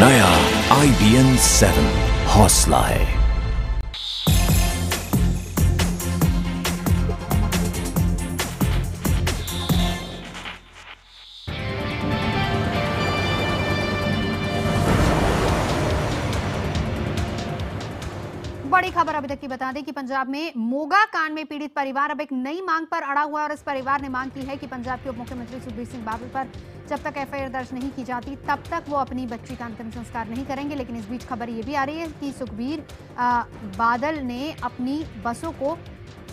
नया IBN 7 हौसला है। बड़ी खबर अभी तक की बता दें कि पंजाब में मोगा कांड में पीड़ित परिवार अब एक नई मांग पर अड़ा हुआ है और इस परिवार ने मांग की है कि पंजाब के उप मुख्यमंत्री सुखबीर सिंह बादल पर जब तक FIR दर्ज नहीं की जाती तब तक वो अपनी बच्ची का अंतिम संस्कार नहीं करेंगे। लेकिन इस बीच खबर ये भी आ रही है कि सुखबीर बादल ने अपनी बसों को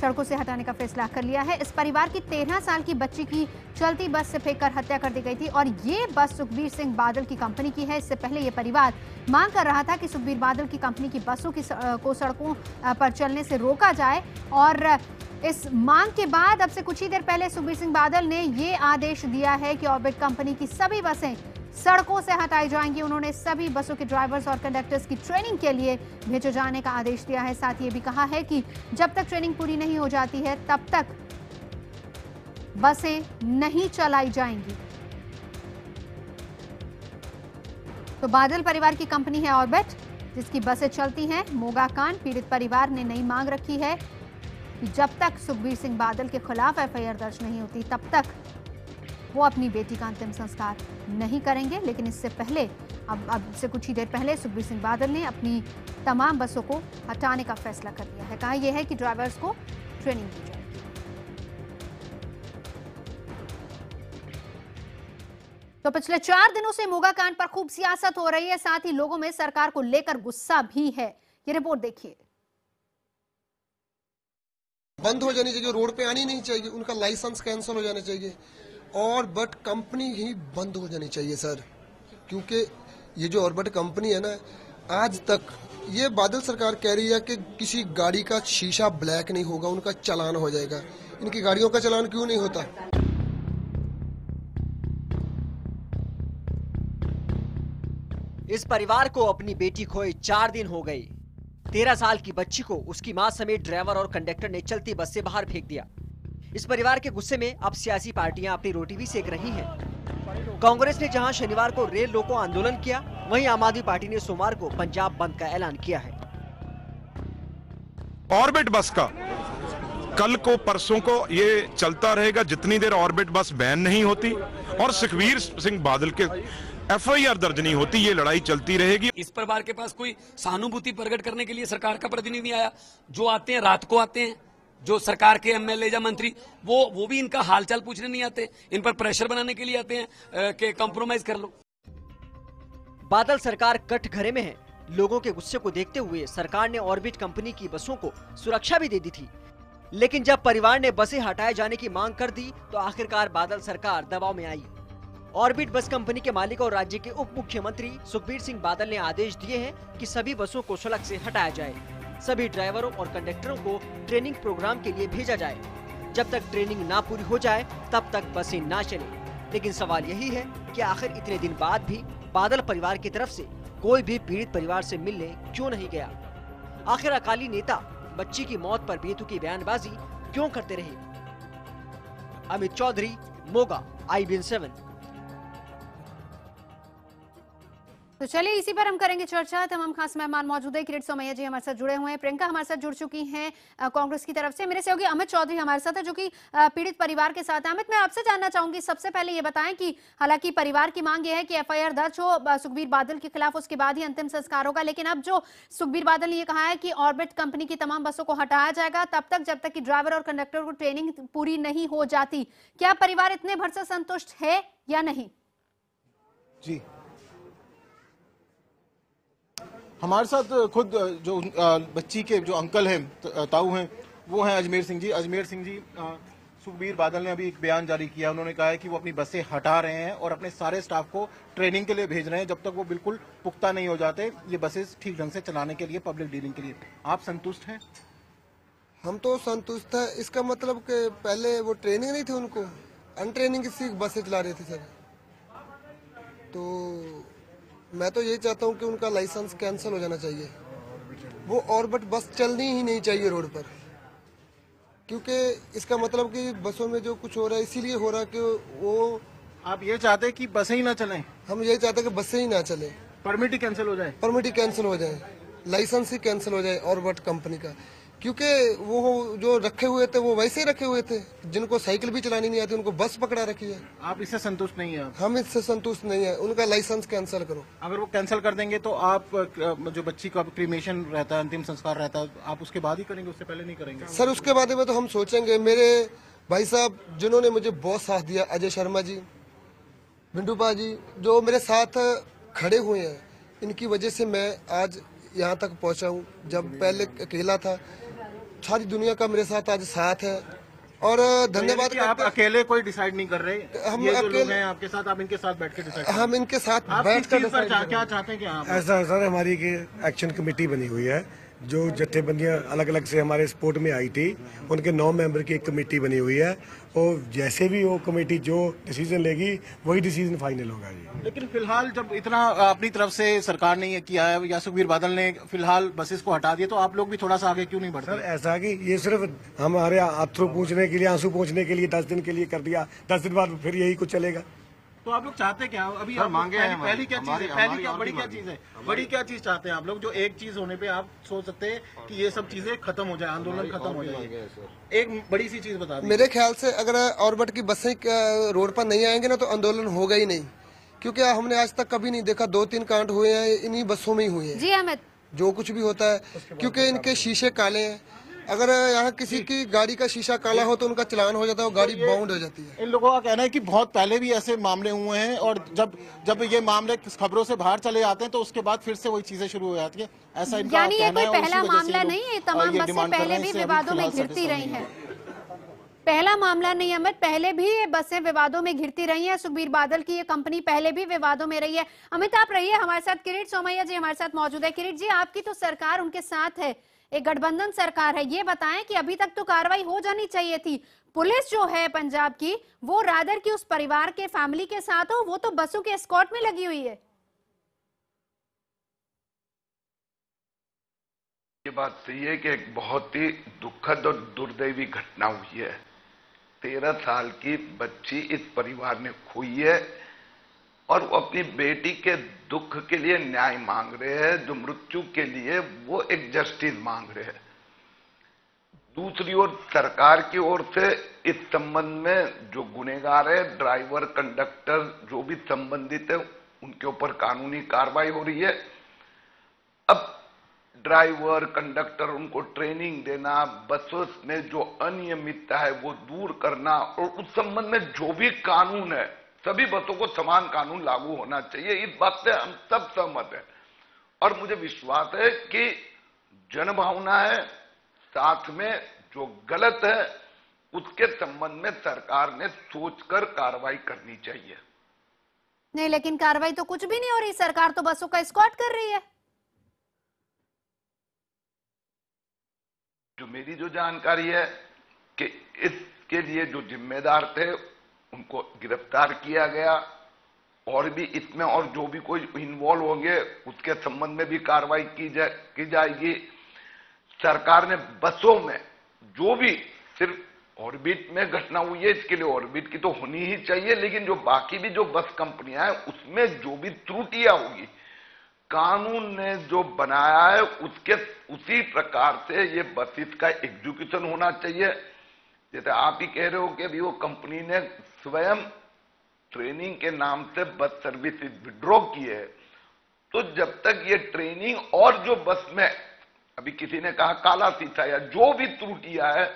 सड़कों से हटाने का फैसला कर लिया है। इस परिवार की 13 साल की बच्ची की चलती बस से फेंककर हत्या कर दी गई थी और ये बस सुखबीर सिंह बादल की कंपनी की है। इससे पहले ये परिवार मांग कर रहा था कि सुखबीर बादल की कंपनी की बसों को सड़कों पर चलने से रोका जाए और इस मांग के बाद अब से कुछ ही देर पहले सुखबीर सिंह बादल ने ये आदेश दिया है कि ऑर्बिट कंपनी की सभी बसें सड़कों से हटाई जाएंगी। उन्होंने सभी बसों के ड्राइवर्स और कंडक्टर्स की ट्रेनिंग के लिए भेजे जाने का आदेश दिया है। साथ ही ये भी कहा है कि जब तक ट्रेनिंग पूरी नहीं हो जाती है तब तक बसें नहीं चलाई जाएंगी। तो बादल परिवार की कंपनी है ऑर्बिट जिसकी बसें चलती हैं। मोगा कांड पीड़ित परिवार ने नई मांग रखी है कि जब तक सुखबीर सिंह बादल के खिलाफ FIR दर्ज नहीं होती तब तक वो अपनी बेटी का अंतिम संस्कार नहीं करेंगे। लेकिन इससे पहले अब से कुछ ही देर पहले सुखबीर सिंह बादल ने अपनी तमाम बसों को हटाने का फैसला कर लिया है। कहा यह है कि ड्राइवर्स को ट्रेनिंग दी जाएगी। तो पिछले 4 दिनों से मोगा कांड पर खूब सियासत हो रही है, साथ ही लोगों में सरकार को लेकर गुस्सा भी है। ये रिपोर्ट देखिए। बंद हो जानी चाहिए, रोड पे आनी नहीं चाहिए, उनका लाइसेंस कैंसिल हो जाना चाहिए और बट कंपनी ही बंद हो जानी चाहिए सर। क्योंकि ये जो ऑर्बिट कंपनी है ना, आज तक ये बादल सरकार कह रही है कि किसी गाड़ी का शीशा ब्लैक नहीं होगा, उनका चालान हो जाएगा। इनकी गाड़ियों का चालान क्यों नहीं होता? इस परिवार को अपनी बेटी खोए 4 दिन हो गए। 13 साल की बच्ची को उसकी मां समेत ड्राइवर और कंडक्टर ने चलती बस से बाहर फेंक दिया। इस परिवार के गुस्से में अब सियासी पार्टियां अपनी रोटी भी सेक रही हैं। कांग्रेस ने जहां शनिवार को रेल रोको आंदोलन किया, वहीं आम आदमी पार्टी ने सोमवार को पंजाब बंद का ऐलान किया है। ऑर्बिट बस का कल को परसों को ये चलता रहेगा जितनी देर ऑर्बिट बस बैन नहीं होती और सुखबीर सिंह बादल के FIR दर्ज नहीं होती, ये लड़ाई चलती रहेगी। इस परिवार के पास कोई सहानुभूति प्रकट करने के लिए सरकार का प्रतिनिधि आया? जो आते हैं रात को आते हैं, जो सरकार के MLA या मंत्री वो भी इनका हालचाल पूछने नहीं आते, इन पर प्रेशर बनाने के लिए आते हैं कि कंप्रोमाइज कर लो। बादल सरकार कटघरे में है। लोगों के गुस्से को देखते हुए सरकार ने ऑर्बिट कंपनी की बसों को सुरक्षा भी दे दी थी। लेकिन जब परिवार ने बसें हटाए जाने की मांग कर दी तो आखिरकार बादल सरकार दबाव में आई। ऑर्बिट बस कंपनी के मालिक और राज्य के उप मुख्यमंत्री सुखबीर सिंह बादल ने आदेश दिए हैं कि सभी बसों को सड़क से हटाया जाए, सभी ड्राइवरों और कंडक्टरों को ट्रेनिंग प्रोग्राम के लिए भेजा जाए। जब तक ट्रेनिंग ना पूरी हो जाए तब तक बसें ना चलें। लेकिन सवाल यही है कि आखिर इतने दिन बाद भी बादल परिवार की तरफ से कोई भी पीड़ित परिवार से मिलने क्यों नहीं गया? आखिर अकाली नेता बच्ची की मौत पर बेतुकी बयानबाजी क्यों करते रहे? अमित चौधरी, मोगा, IBN 7। तो चलिए इसी पर हम करेंगे चर्चा। तमाम खास मेहमान मौजूद है। किरीट सोमैया जी हमारे साथ जुड़े हुए हैं, प्रियंका हमारे साथ जुड़ चुकी हैं कांग्रेस की तरफ से, मेरे सहयोगी अमित चौधरी हमारे साथ है जो कि पीड़ित परिवार के साथ है। अमित, मैं आपसे जानना चाहूंगी, सबसे पहले ये बताएं कि हालांकि परिवार की मांग ये है कि FIR दर्ज हो सुखबीर बादल के खिलाफ, उसके बाद ही अंतिम संस्कार होगा। लेकिन अब जो सुखबीर बादल ने ये कहा है कि ऑर्बिट कंपनी की तमाम बसों को हटाया जाएगा तब तक जब तक कि ड्राइवर और कंडक्टर को ट्रेनिंग पूरी नहीं हो जाती। क्या परिवार इतने भर से संतुष्ट है या नहीं? जी, हमारे साथ खुद जो बच्ची के जो अंकल हैं, ताऊ हैं, वो हैं अजमेर सिंह जी। अजमेर सिंह जी, सुखबीर बादल ने अभी एक बयान जारी किया। उन्होंने कहा है कि वो अपनी बसें हटा रहे हैं और अपने सारे स्टाफ को ट्रेनिंग के लिए भेज रहे हैं जब तक वो बिल्कुल पुख्ता नहीं हो जाते ये बसेस ठीक ढंग से चलाने के लिए, पब्लिक डीलिंग के लिए। आप संतुष्ट हैं? हम तो संतुष्ट है। इसका मतलब कि पहले वो ट्रेनिंग नहीं थी, उनको अनट्रेनिंग किसी बसें चला रहे थे सर। तो मैं तो यही चाहता हूँ कि उनका लाइसेंस कैंसिल हो जाना चाहिए। वो ऑर्बिट बस चलनी ही नहीं चाहिए रोड पर, क्योंकि इसका मतलब कि बसों में जो कुछ हो रहा है इसीलिए हो रहा है कि वो। आप ये चाहते हैं कि बसें ही ना चलें? हम यही चाहते हैं कि बसें ही ना चलें। परमिट ही कैंसिल हो जाए, परमिट ही कैंसिल हो जाए, लाइसेंस ही कैंसिल हो जाए ऑर्बिट कंपनी का, क्योंकि वो जो रखे हुए थे वो वैसे ही रखे हुए थे। जिनको साइकिल भी चलानी नहीं आती उनको बस पकड़ा रखी है। आप इससे संतुष्ट नहीं है? हम इससे संतुष्ट नहीं है, उनका लाइसेंस कैंसिल करो। अगर वो कैंसिल कर देंगे तो आप जो बच्ची का क्रीमेशन रहता है, अंतिम संस्कार रहता है, आप उसके बाद ही करेंगे, उससे पहले नहीं करेंगे? सर उसके बाद में तो हम सोचेंगे। मेरे भाई साहब जिन्होंने मुझे बहुत साथ दिया, अजय शर्मा जी, बिंडूपा जी, जो मेरे साथ खड़े हुए हैं, इनकी वजह से मैं आज यहाँ तक पहुँचा हूँ। जब पहले अकेला था, सारी दुनिया का मेरे साथ आज साथ है। और धन्यवाद। तो आप अकेले कोई डिसाइड नहीं कर रहे? हम ये जो अकेले लोग हैं आपके साथ, आप इनके साथ बैठ के डिसाइड? हम इनके साथ आप बैठ कर क्या चाहते हैं कि आप? ऐसा सर, हमारी एक्शन कमेटी बनी हुई है, जो जत्थेबंदियां अलग अलग से हमारे सपोर्ट में आई थी, उनके 9 मेंबर की एक कमेटी बनी हुई है, और जैसे भी वो कमेटी जो डिसीजन लेगी वही डिसीजन फाइनल होगा जी। लेकिन फिलहाल जब इतना अपनी तरफ से सरकार ने ये किया है या सुखबीर बादल ने फिलहाल बसेस को हटा दिया, तो आप लोग भी थोड़ा सा आगे क्यों नहीं बढ़ते? सर ऐसा कि ये सिर्फ हमारे अथरू पूछने के लिए, आंसू पूछने के लिए 10 दिन के लिए कर दिया, 10 दिन बाद फिर यही कुछ चलेगा। तो आप लोग चाहते क्या अभी? मांगे पहली क्या चीज है? बड़ी क्या चीज है? बड़ी क्या चीज चाहते हैं आप लोग, जो एक चीज होने पे आप सोच सकते हैं कि ये सब चीजें खत्म हो जाए, आंदोलन खत्म हो जाए? एक बड़ी सी चीज बता दें। मेरे ख्याल से अगर ऑर्बिट की बसें रोड पर नहीं आएंगे ना तो आंदोलन होगा ही नहीं, क्योंकि हमने आज तक कभी नहीं देखा। 2-3 कांड हुए हैं, इन्हीं बसों में ही हुए हैं। जी अमित, जो कुछ भी होता है, क्योंकि इनके शीशे काले हैं। अगर यहाँ किसी की गाड़ी का शीशा काला हो तो उनका चलान हो जाता है, वो गाड़ी बाउंड हो जाती है। इन लोगों का कहना है कि बहुत पहले भी ऐसे मामले हुए हैं, और जब ये मामले खबरों से बाहर चले जाते हैं तो उसके बाद फिर से वही चीजें शुरू हो जाती है। ऐसा इनका यानी ये कहना कोई है, और पहला इसी वजह से मामला लोग नहीं है, तमाम ये बसें डिमांड कर पहले रहे हैं। भी इससे अभी विवादों में फिलहाल घिरती रही satisfied हैं। पहला मामला नहीं अमित, पहले भी ये बसें विवादों में घिरती रही हैं। सुखबीर बादल की ये कंपनी पहले भी विवादों में रही है। अमित आप रहिए हमारे साथ। किरीट सोमैया जी हमारे साथ मौजूद है। किरीट जी, आपकी तो सरकार उनके साथ है, एक गठबंधन सरकार है, ये बताएं कि अभी तक तो कार्रवाई हो जानी चाहिए थी। पुलिस जो है पंजाब की, वो रादर की उस परिवार के फैमिली के साथ हो, वो तो बसों के एस्कॉर्ट में लगी हुई है। ये बात सही है कि एक बहुत ही दुखद और दुर्दैवी घटना हुई है। 13 साल की बच्ची इस परिवार ने खोई है, और वो अपनी बेटी के दुख के लिए न्याय मांग रहे हैं, जो मृत्यु के लिए वो एक जस्टिस मांग रहे हैं। दूसरी ओर सरकार की ओर से इस संबंध में जो गुनहगार है, ड्राइवर, कंडक्टर, जो भी संबंधित है, उनके ऊपर कानूनी कार्रवाई हो रही है। अब ड्राइवर, कंडक्टर, उनको ट्रेनिंग देना, बसों में जो अनियमितता है वो दूर करना, और उस संबंध में जो भी कानून है, सभी बसों को समान कानून लागू होना चाहिए। इस बात से हम सब सहमत हैं, और मुझे विश्वास है कि जनभावना है, साथ में जो गलत है उसके संबंध में सरकार ने सोचकर कार्रवाई करनी चाहिए। नहीं, लेकिन कार्रवाई तो कुछ भी नहीं हो रही, सरकार तो बसों का एस्कॉर्ट कर रही है। जो मेरी जो जानकारी है कि इसके लिए जो जिम्मेदार थे उनको गिरफ्तार किया गया, और भी इसमें और जो भी कोई इन्वॉल्व होंगे उसके संबंध में भी कार्रवाई की जाएगी। सरकार ने बसों में जो भी सिर्फ ऑर्बिट में घटना हुई है, इसके लिए ऑर्बिट की तो होनी ही चाहिए, लेकिन जो बाकी भी जो बस कंपनियां हैं उसमें जो भी त्रुटियां होगी, कानून ने जो बनाया है उसके उसी प्रकार से ये बसेस का एग्जीक्यूशन होना चाहिए। जैसे आप ही कह रहे हो कि अभी वो कंपनी ने स्वयं ट्रेनिंग के नाम से बस सर्विस विड्रॉ की है, तो जब तक ये ट्रेनिंग और जो बस में अभी किसी ने कहा काला शीशा या जो भी त्रुटियां है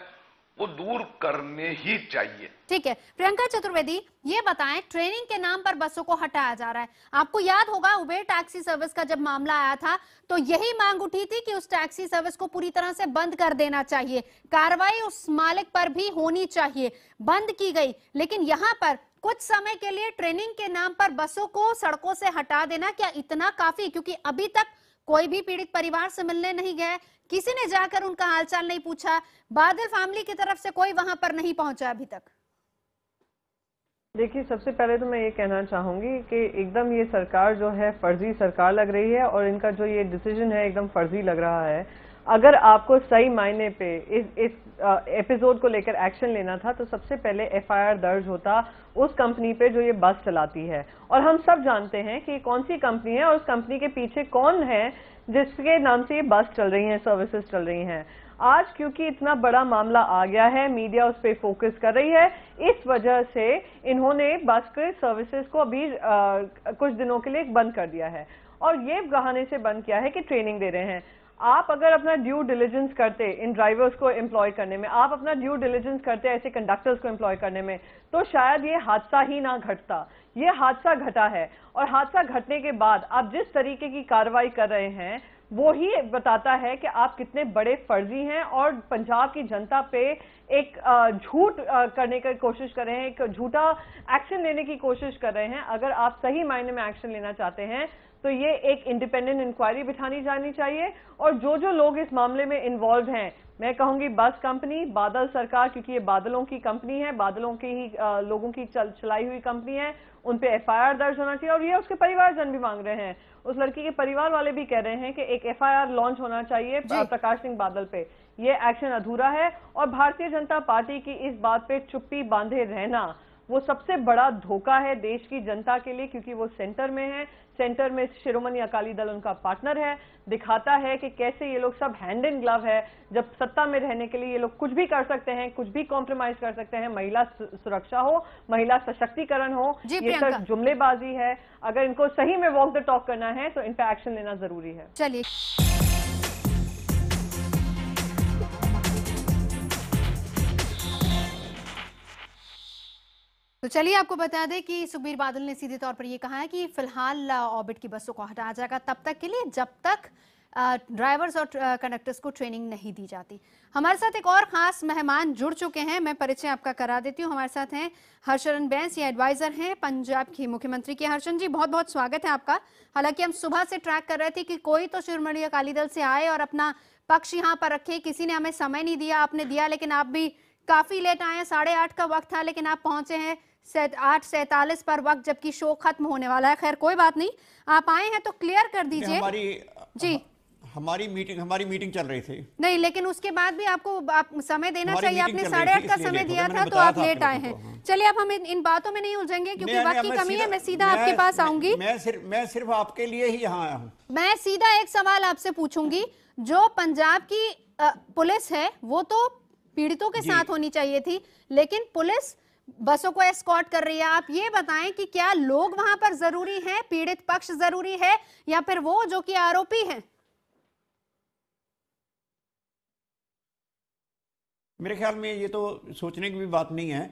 वो दूर करने ही चाहिए। ठीक है, प्रियंका चतुर्वेदी ये बताएं, ट्रेनिंग के नाम पर बसों को हटाया जा रहा है। आपको याद होगा उबेर टैक्सी सर्विस का जब मामला आया था तो यही मांग उठी थी कि उस टैक्सी सर्विस को पूरी तरह से बंद कर देना चाहिए, कार्रवाई उस मालिक पर भी होनी चाहिए। बंद की गई, लेकिन यहाँ पर कुछ समय के लिए ट्रेनिंग के नाम पर बसों को सड़कों से हटा देना, क्या इतना काफी? क्योंकि अभी तक कोई भी पीड़ित परिवार से मिलने नहीं गए, किसी ने जाकर उनका हालचाल नहीं पूछा, बादल फैमिली की तरफ से कोई वहां पर नहीं पहुंचा अभी तक। देखिए, सबसे पहले तो मैं ये कहना चाहूंगी कि एकदम ये सरकार जो है फर्जी सरकार लग रही है, और इनका जो ये डिसीजन है एकदम फर्जी लग रहा है। अगर आपको सही मायने पे इस एपिसोड को लेकर एक्शन लेना था तो सबसे पहले एफआईआर दर्ज होता उस कंपनी पे जो ये बस चलाती है। और हम सब जानते हैं कि कौन सी कंपनी है और उस कंपनी के पीछे कौन है जिसके नाम से ये बस चल रही है, सर्विसेज चल रही हैं। आज क्योंकि इतना बड़ा मामला आ गया है, मीडिया उस पर फोकस कर रही है, इस वजह से इन्होंने बस के सर्विसेज को अभी कुछ दिनों के लिए बंद कर दिया है और ये बहाने से बंद किया है कि ट्रेनिंग दे रहे हैं। आप अगर अपना ड्यू डिलिजेंस करते इन ड्राइवर्स को एम्प्लॉय करने में, आप अपना ड्यू डिलिजेंस करते ऐसे कंडक्टर्स को एम्प्लॉय करने में, तो शायद ये हादसा ही ना घटता। ये हादसा घटा है और हादसा घटने के बाद आप जिस तरीके की कार्रवाई कर रहे हैं वो ही बताता है कि आप कितने बड़े फर्जी हैं और पंजाब की जनता पे एक झूठ करने की कोशिश कर रहे हैं, एक झूठा एक्शन लेने की कोशिश कर रहे हैं। अगर आप सही मायने में एक्शन लेना चाहते हैं तो ये एक इंडिपेंडेंट इंक्वायरी बिठानी जानी चाहिए और जो लोग इस मामले में इन्वॉल्व हैं, मैं कहूंगी बस कंपनी, बादल सरकार, क्योंकि ये बादलों की कंपनी है, बादलों की ही लोगों की चलाई हुई कंपनी है, उन पे एफआईआर दर्ज होना चाहिए। और ये उसके परिवारजन भी मांग रहे हैं, उस लड़की के परिवार वाले भी कह रहे हैं कि एक एफआईआर लॉन्च होना चाहिए प्रकाश सिंह बादल पे। ये एक्शन अधूरा है और भारतीय जनता पार्टी की इस बात पे चुप्पी बांधे रहना वो सबसे बड़ा धोखा है देश की जनता के लिए, क्योंकि वो सेंटर में है, सेंटर में शिरोमणि अकाली दल उनका पार्टनर है। दिखाता है कि कैसे ये लोग सब हैंड इन ग्लव है, जब सत्ता में रहने के लिए ये लोग कुछ भी कर सकते हैं, कुछ भी कॉम्प्रोमाइज कर सकते हैं। महिला सुरक्षा हो, महिला सशक्तिकरण हो, ये सब जुमलेबाजी है। अगर इनको सही में वॉक द टॉक करना है तो इन पे एक्शन लेना जरूरी है। चलिए तो चलिए आपको बता दें कि सुखबीर बादल ने सीधे तौर पर यह कहा है कि फिलहाल ऑर्बिट की बसों को हटाया जाएगा तब तक के लिए जब तक ड्राइवर्स और कंडक्टर्स को ट्रेनिंग नहीं दी जाती। हमारे साथ एक और खास मेहमान जुड़ चुके हैं, मैं परिचय आपका करा देती हूँ। हमारे साथ हैं हर्षरन बैंस, ये एडवाइजर हैं पंजाब की मुख्यमंत्री के। हर्षन जी, बहुत बहुत स्वागत है आपका। हालांकि हम सुबह से ट्रैक कर रहे थे कि कोई तो शिरोमणि अकाली दल से आए और अपना पक्ष यहाँ पर रखे, किसी ने हमें समय नहीं दिया, आपने दिया, लेकिन आप भी काफी लेट आए हैं। 8:30 का वक्त था लेकिन आप पहुंचे हैं 8:47 पर वक्त, जबकि शो खत्म होने वाला है। खैर कोई बात नहीं, आप आए हैं तो क्लियर कर दीजिए। हमारी मीटिंग चल रही थी। नहीं, लेकिन उसके बाद भी आपको समय देना चाहिए। आपने 8:30 का समय दिया था तो आप लेट आए हैं। चलिए अब हम इन बातों में नहीं उलझेंगे क्योंकि वक्त की कमी है। मैं सीधा आपके पास आऊंगी। मैं सिर्फ आपके लिए ही यहाँ आया हूँ। मैं सीधा एक सवाल आपसे पूछूंगी, जो पंजाब की पुलिस है वो तो पीड़ितों के साथ होनी चाहिए थी, लेकिन पुलिस बसों को एस्कॉर्ट कर रही है। आप ये बताएं कि क्या लोग वहां पर जरूरी हैं, पीड़ित पक्ष जरूरी है या फिर वो जो कि आरोपी हैं? मेरे ख्याल में ये तो सोचने की भी बात नहीं है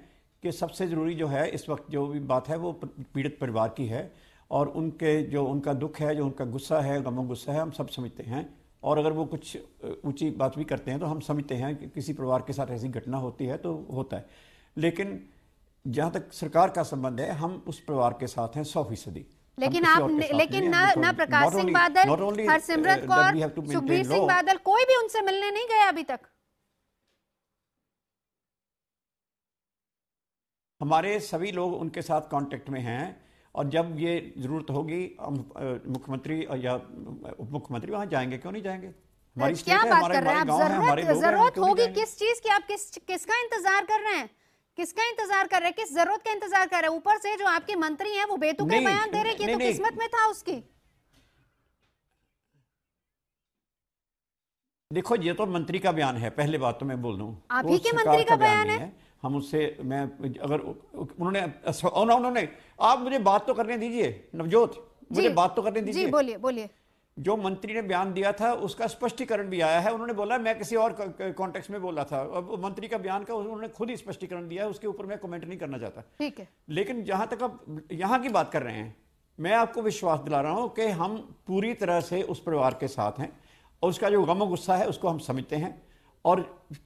कि सबसे जरूरी जो है इस वक्त जो भी बात है वो पीड़ित परिवार की है और उनका दुख है, जो उनका गुस्सा है, गमो गुस्सा है, हम सब समझते हैं। और अगर वो कुछ ऊंची बात भी करते हैं तो हम समझते हैं कि किसी परिवार के साथ ऐसी घटना होती है तो होता है। लेकिन जहां तक सरकार का संबंध है, हम उस परिवार के साथ हैं 100%। लेकिन ना प्रकाश सिंह बादल, हरसिमरत कौर, सुखबीर सिंह बादल, कोई भी उनसे मिलने नहीं गया अभी तक। हमारे सभी लोग उनके साथ कांटेक्ट में हैं और जब ये जरूरत होगी हम मुख्यमंत्री या उप मुख्यमंत्री वहां जाएंगे। क्यों नहीं जाएंगे? हमारी क्या बात कर रहे हैं आप? जरूरत होगी किस चीज की? आप किसका इंतजार कर रहे हैं? किसका इंतजार कर रहे हैं? किस जरूरत का इंतजार कर रहे हैं? ऊपर से जो आपके मंत्री हैं वो बेतुके बयान दे रहे हैं कि तो किस्मत में था उसकी। देखो, ये तो मंत्री का बयान है, पहले बात तो मैं बोल दूं, आप ही के मंत्री का बयान है। हम उससे अगर उन्होंने आप मुझे बात तो करने दीजिए नवजोत, मुझे बात तो करने दीजिए। बोलिए बोलिए। जो मंत्री ने बयान दिया था उसका स्पष्टीकरण भी आया है। उन्होंने बोला मैं किसी और कॉन्टेक्स्ट में बोला था। अब मंत्री का बयान का उन्होंने खुद ही स्पष्टीकरण दिया है, उसके ऊपर मैं कमेंट नहीं करना चाहता। ठीक है। लेकिन जहां तक अब यहाँ की बात कर रहे हैं, मैं आपको विश्वास दिला रहा हूं कि हम पूरी तरह से उस परिवार के साथ हैं और उसका जो गम गुस्सा है उसको हम समझते हैं और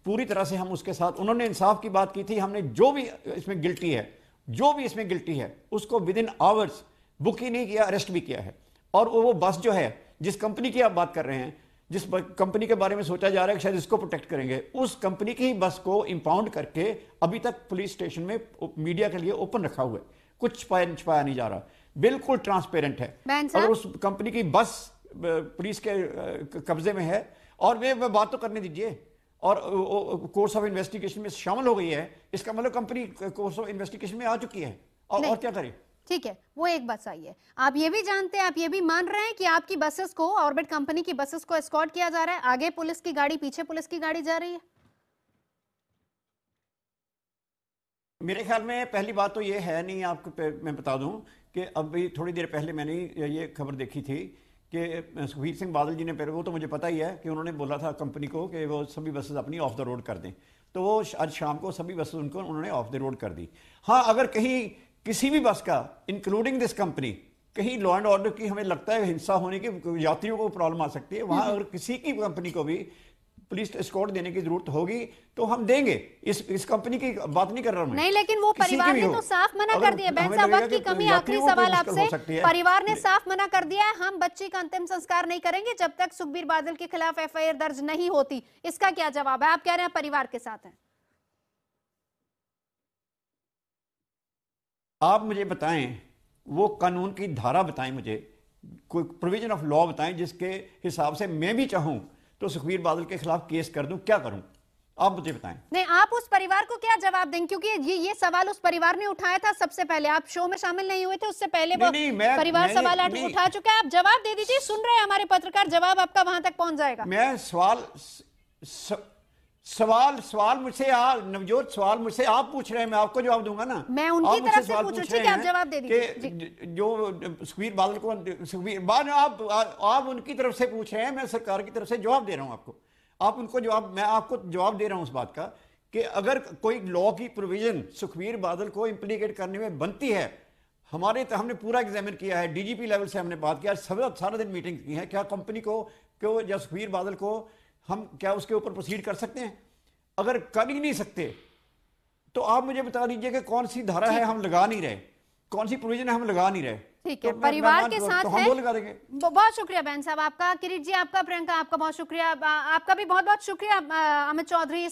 पूरी तरह से हम उसके साथ। उन्होंने इंसाफ की बात की थी। हमने जो भी इसमें गिल्टी है उसको विद इन आवर्स बुक ही नहीं किया, अरेस्ट भी किया है। और वो बस जो है, जिस कंपनी की आप बात कर रहे हैं, जिस कंपनी के बारे में सोचा जा रहा है कि शायद इसको प्रोटेक्ट करेंगे, उस कंपनी की ही बस को इंपाउंड करके अभी तक पुलिस स्टेशन में मीडिया के लिए ओपन रखा हुआ है। कुछ छुपाया नहीं जा रहा, बिल्कुल ट्रांसपेरेंट है। अगर उस कंपनी की बस पुलिस के कब्जे में है और वे बात तो करने दीजिए। और कोर्स ऑफ इन्वेस्टिगेशन में शामिल हो गई है, इसका मतलब कंपनी कोर्स ऑफ इन्वेस्टिगेशन में आ चुकी है। और क्या करें? ठीक है, वो एक बात सही है। आप ये भी जानते हैं, आप ये भी मान रहे हैं कि आपकी बसेस को, ऑर्बिट कंपनी की बसेस को एस्कॉर्ट किया जा रहा है, आगे पुलिस की गाड़ी, पीछे पुलिस की गाड़ी जा रही है? मेरे ख्याल में पहली बात तो ये है नहीं, आपको मैं बता दूं कि अभी थोड़ी देर पहले मैंने ये खबर देखी थी कि सुखबीर सिंह बादल जी ने, वो तो मुझे पता ही है कि उन्होंने बोला था कंपनी को कि वो सभी बसेस अपनी ऑफ द रोड कर दें, तो वो आज शाम को सभी बसेस उन्होंने ऑफ द रोड कर दी। हाँ, अगर कहीं किसी भी बस का, इंक्लूडिंग दिस कंपनी, कहीं लॉ एंड ऑर्डर की हमें लगता है हिंसा होने की, यात्रियों को प्रॉब्लम आ सकती है, वहां अगर किसी की कंपनी को भी पुलिस एस्कॉर्ट देने की जरूरत होगी तो हम देंगे। इस कंपनी की बात नहीं कर रहा मैं। नहीं, लेकिन वो परिवार ने तो साफ मना कर दिया। बहन साहब, वक्त की कमी, आखिरी सवाल आपसे। परिवार ने साफ मना कर दिया है, हम बच्ची का अंतिम संस्कार नहीं करेंगे जब तक सुखबीर बादल के खिलाफ एफआईआर दर्ज नहीं होती। इसका क्या जवाब है? आप कह रहे हैं परिवार के साथ हैं। आप मुझे बताएं, वो कानून की धारा बताएं, मुझे कोई प्रोविजन ऑफ लॉ बताएं जिसके हिसाब से मैं भी चाहूं तो सुखबीर बादल के खिलाफ केस कर दूं। क्या करूं, आप मुझे बताएं। नहीं, आप उस परिवार को क्या जवाब देंगे? क्योंकि ये सवाल उस परिवार ने उठाया था सबसे पहले। आप शो में शामिल नहीं हुए थे, उससे पहले वो परिवार सवाल उठा चुका है। आप जवाब दे दीजिए, सुन रहे हैं हमारे पत्रकार, जवाब आपका वहां तक पहुंच जाएगा। मैं सवाल मुझसे नवजोत, सवाल मुझसे आप पूछ रहे हैं, मैं आपको जवाब दूंगा ना। मैं उनकी तरफ से पूछ रही थी कि आप जवाब दे दीजिए। जो सुखबीर बादल को, आप उनकी तरफ से पूछ रहे हैं, मैं सरकार की तरफ से जवाब दे रहा हूं आपको। आप उनको जवाब, मैं आपको जवाब दे रहा हूं उस बात का कि अगर कोई लॉ की प्रोविजन सुखबीर बादल को इंप्लीकेट करने में बनती है, हमने पूरा एग्जामिन किया है, डीजीपी लेवल से हमने बात किया, सारा दिन मीटिंग की है, क्या कंपनी को या सुखबीर बादल को हम क्या उसके ऊपर प्रोसीड कर सकते हैं? अगर कर ही नहीं सकते तो आप मुझे बता दीजिए कि कौन सी धारा है हम लगा नहीं रहे, कौन सी प्रोविजन है हम लगा नहीं रहे। ठीक है, परिवार के साथ है। हम लगा देंगे। बहुत शुक्रिया बहन साहब आपका, किरीट जी आपका, प्रियंका आपका बहुत शुक्रिया, आपका भी बहुत बहुत शुक्रिया अमित चौधरी।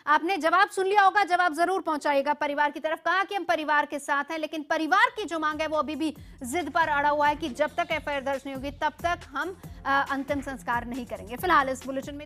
आपने जवाब सुन लिया होगा, जवाब जरूर पहुंचाएगा परिवार की तरफ। कहा कि हम परिवार के साथ हैं, लेकिन परिवार की जो मांग है वो अभी भी जिद पर अड़ा हुआ है कि जब तक एफआईआर दर्ज नहीं होगी तब तक हम अंतिम संस्कार नहीं करेंगे। फिलहाल इस बुलेटिन में